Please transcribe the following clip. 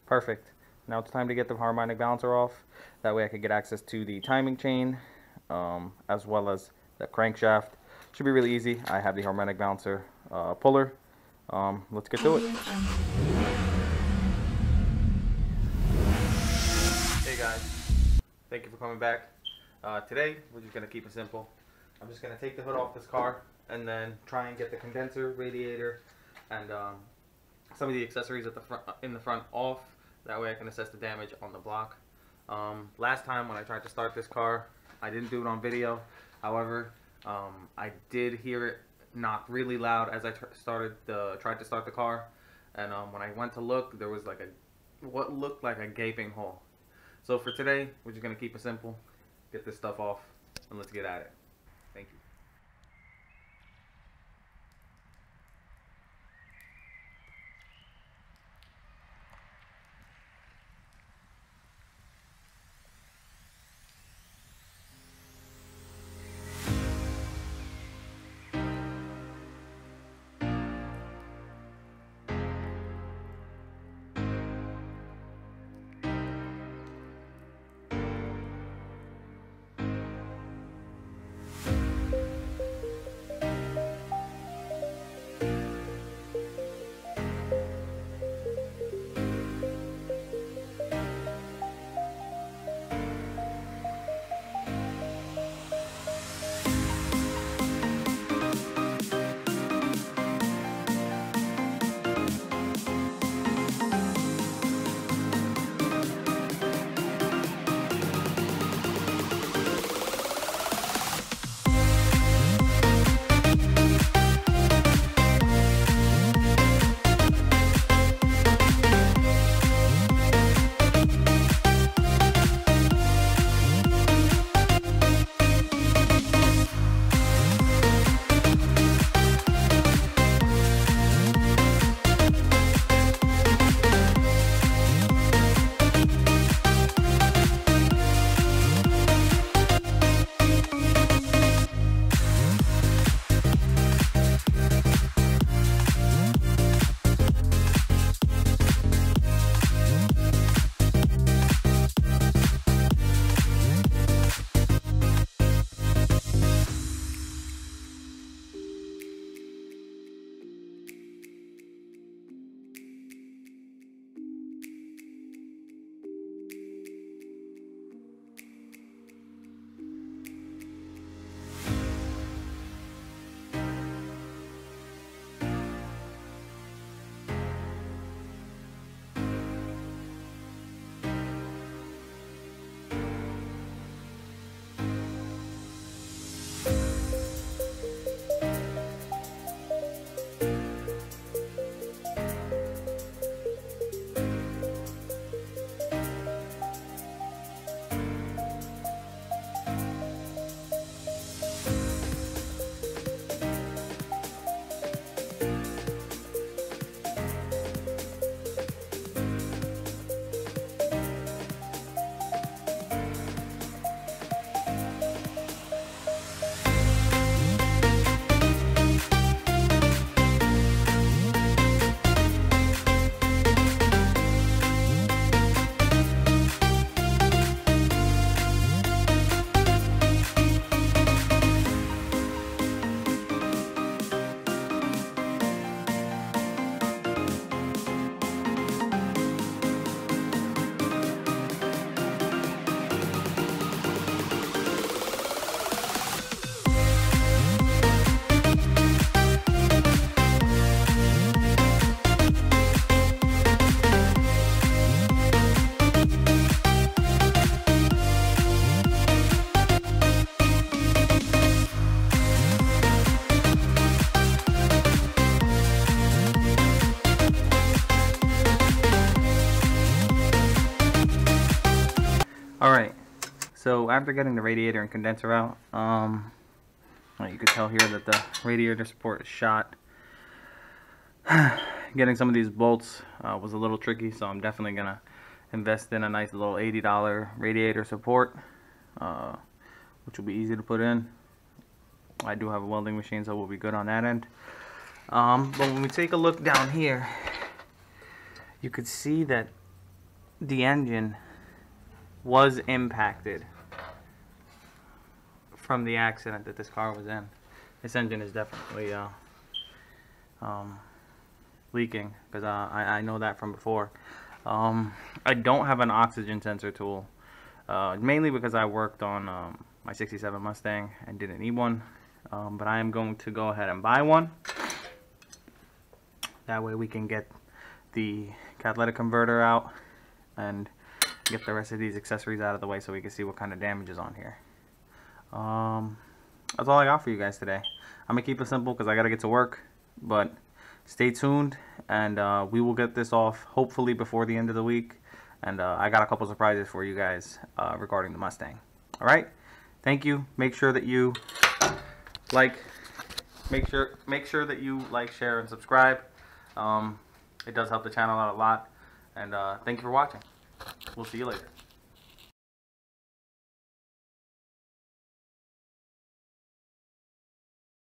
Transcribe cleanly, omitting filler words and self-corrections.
Perfect. Now it's time to get the harmonic balancer off. That way I could get access to the timing chain, as well as the crankshaft. Should be really easy. I have the harmonic balancer puller. Let's get to it. Hey guys, thank you for coming back. Today we're just gonna keep it simple. I'm just gonna take the hood off this car and then try and get the condenser, radiator, and some of the accessories at the front, in the front off. That way I can assess the damage on the block. Last time when I tried to start this car, I didn't do it on video. However, I did hear it knock really loud as I tried to start the car, and when I went to look, there was like what looked like a gaping hole. So for today, we're just gonna keep it simple, get this stuff off, and let's get at it. Thank you. Alright, so after getting the radiator and condenser out, you can tell here that the radiator support is shot. Getting some of these bolts was a little tricky, so I'm definitely going to invest in a nice little $80 radiator support, which will be easy to put in. I do have a welding machine, so we'll be good on that end. But when we take a look down here, you could see that the engine was impacted from the accident that this car was in. This engine is definitely leaking, because I know that from before. I don't have an oxygen sensor tool, mainly because I worked on my 67 Mustang and didn't need one, but I am going to go ahead and buy one. That way we can get the catalytic converter out and get the rest of these accessories out of the way so we can see what kind of damage is on here. That's all I got for you guys today. I'm gonna keep it simple because I gotta get to work, but stay tuned, and we will get this off hopefully before the end of the week. And I got a couple surprises for you guys regarding the Mustang. All right, thank you. Make sure that you like, make sure that you like, share, and subscribe. It does help the channel out a lot. And thank you for watching. We'll see you later.